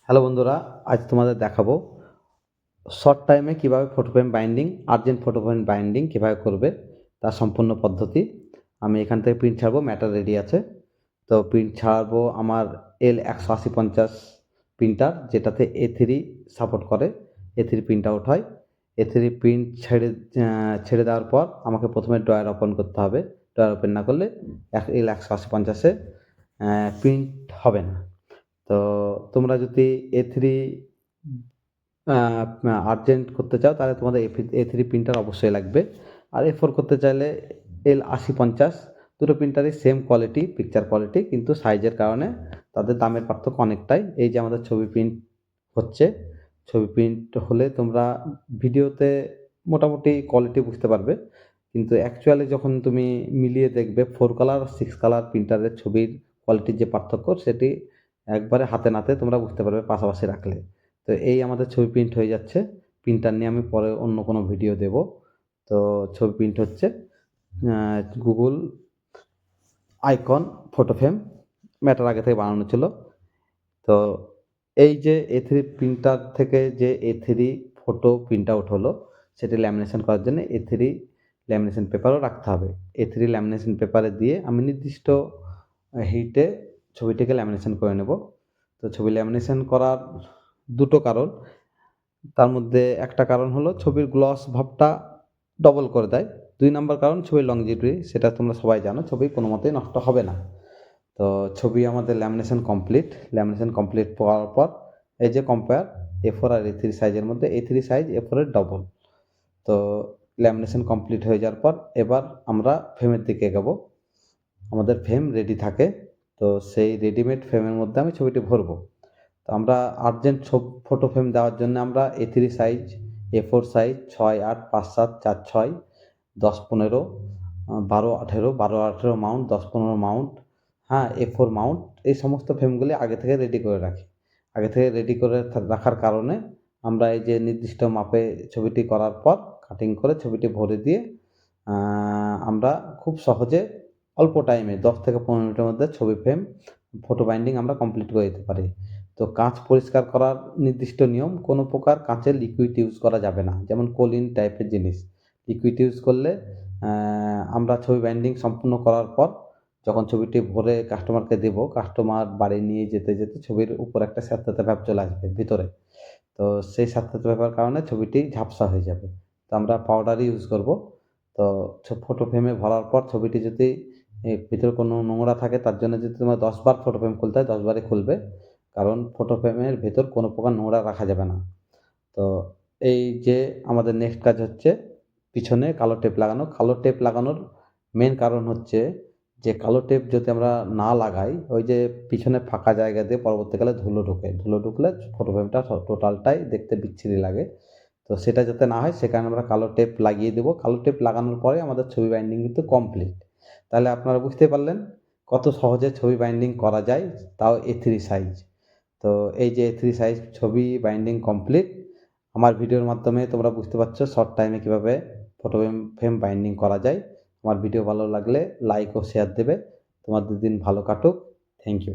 Hello বন্ধুরা, আজ তোমাদের দেখাবো শর্ট টাইমে কিভাবে photo frame binding, urgent photo frame binding কীভাবে করবে তার সম্পূর্ণ পদ্ধতি। আমি এখান থেকে প্রিন্ট ছাড়বো, ম্যাটার রেডি আছে। তো প্রিন্ট ছাড়বো আমার L18050 প্রিন্টার, যেটাতে A3 সাপোর্ট করে, A3 প্রিন্ট আউট হয়। A3 প্রিন্ট ছেড়ে দেওয়ার পর আমাকে প্রথমে ড্রয়ার ওপেন করতে হবে। ড্রয়ার ওপেন না করলে L18050-এ প্রিন্ট হবে না। তো তোমরা যদি A3 আর্জেন্ট করতে চাও তাহলে তোমাদের A3 প্রিন্টার অবশ্যই লাগবে। আর A4 করতে চাইলে L8050, দুটো প্রিন্টারই সেম কোয়ালিটি, পিকচার কোয়ালিটি, কিন্তু সাইজের কারণে তাদের দামের পার্থক্য অনেকটাই। এই যে আমাদের ছবি প্রিন্ট হচ্ছে, ছবি প্রিন্ট হলে তোমরা ভিডিওতে মোটামুটি কোয়ালিটি বুঝতে পারবে, কিন্তু অ্যাকচুয়ালি যখন তুমি মিলিয়ে দেখবে 4 কালার 6 কালার প্রিন্টারের ছবির কোয়ালিটির যে পার্থক্য, সেটি একবারে হাতে নাতে তোমরা বুঝতে পারবে পাশাপাশি রাখলে। তো এই আমাদের ছবি প্রিন্ট হয়ে যাচ্ছে। প্রিন্টার নিয়ে আমি পরে অন্য কোনো ভিডিও দেব। তো ছবি প্রিন্ট হচ্ছে Google icon photo frame, matter আগে থেকে বানানো ছিল। তো এই যে A3 প্রিন্টার থেকে যে A3 ফটো প্রিন্ট আউট হলো, সেটি ল্যামিনেশন করার জন্য A3 ল্যামিনেশন পেপারও রাখতে হবে। A3 ল্যামিনেশন পেপারে দিয়ে আমি নির্দিষ্ট হিটে ছবিটিকে ল্যামিনেশন করে নেব। তো ছবি ল্যামিনেশন করার দুটো কারণ, তার মধ্যে একটা কারণ হলো ছবির গ্লস ভাবটা ডবল করে দেয়। 2 নাম্বার কারণ ছবির লংজিভিটি, সেটা তোমরা সবাই জানো, ছবি কোনো মতেই নষ্ট হবে না। তো ছবি আমাদের ল্যামিনেশন কমপ্লিট। ল্যামিনেশন কমপ্লিট করার পর এই যে কম্পেয়ার A4 আর A3 সাইজের মধ্যে, A3 সাইজ A4 এর ডবল। তো ল্যামিনেশন কমপ্লিট হয়ে যাওয়ার পর এবার আমরা ফ্রেমের দিকে এগোবো। আমাদের ফ্রেম রেডি থাকে, তো সেই রেডিমেড ফ্রেমের মধ্যে আমি ছবিটি ভরবো। তো আমরা আর্জেন্ট ফটো ফ্রেম দেওয়ার জন্য আমরা A3 size, A4 size 6, 8, 5, 7, 4, 6, 10, 15, 12, 18, 12, 18 Mount, 10, 15 Mount, হ্যাঁ, A4 মাউন্ট, এই সমস্ত ফ্রেমগুলি আগে থেকে রেডি করে রাখি। আগে থেকে রেডি করে রাখার কারণে আমরা এই যে নির্দিষ্ট মাপে ছবিটি করার পর কাটিং করে ছবিটি ভরে দিয়ে আমরা খুব সহজে অল্প টাইমে 10 থেকে 15 মিনিটের মধ্যে ছবি ফ্রেম ফটো বাইন্ডিং আমরা কমপ্লিট করে দিতে পারি। তো কাঁচ পরিষ্কার করার নির্দিষ্ট নিয়ম, কোনো প্রকার কাঁচের লিকুইড ইউজ করা যাবে না, যেমন কোলিন টাইপের জিনিস। লিকুইড ইউজ করলে আমরা ছবি বাইন্ডিং সম্পূর্ণ করার পর যখন ছবিটি ভরে কাস্টমারকে দেবো, কাস্টমার বাড়ি নিয়ে যেতে যেতে ছবির উপর একটা স্যাঁতসেঁতে ভাব চলে আসবে ভিতরে। তো সেই স্যাঁতসেঁতে ভাবের কারণে ছবিটি ঝাপসা হয়ে যাবে। তো আমরা পাউডারই ইউজ করব। তো ফটো ফ্রেমে ভরার পর ছবিটি যদি ভিতরে কোনো নোংরা থাকে, তার জন্য যদি তোমার 10 বার ফটো ফ্রেম খুলতে হয় 10 বারই খুলবে, কারণ ফটো ফ্রেমের ভেতর কোনো প্রকার নোংরা রাখা যাবে না। তো এই যে আমাদের নেক্সট কাজ হচ্ছে পিছনে কালো টেপ লাগানো। কালো টেপ লাগানোর মেন কারণ হচ্ছে যে কালো টেপ যদি আমরা না লাগাই, ওই যে পিছনে ফাঁকা জায়গা দিয়ে পরবর্তীকালে ধুলো ঢোকে, ধুলো ঢুকলে ফটো ফ্রেমটা টোটালটাই দেখতে বিচ্ছিরি লাগে। তো সেটা যাতে না হয় সে কারণে আমরা কালো টেপ লাগিয়ে দেবো। কালো টেপ লাগানোর পরে আমাদের ছবি বাইন্ডিং কিন্তু কমপ্লিট। তাহলে আপনারা বুঝতে পারলেন কত সহজে ছবি বাইন্ডিং করা যায়, তাও A3 সাইজ। তো এই যে A3 সাইজ ছবি বাইন্ডিং কমপ্লিট। আমার ভিডিওর মাধ্যমে তোমরা বুঝতে পারছো শর্ট টাইমে কীভাবে ফটো ফ্রেম বাইন্ডিং করা যায়। আমার ভিডিও ভালো লাগলে লাইক ও শেয়ার দেবে। তোমাদের দিন ভালো কাটুক। Thank you.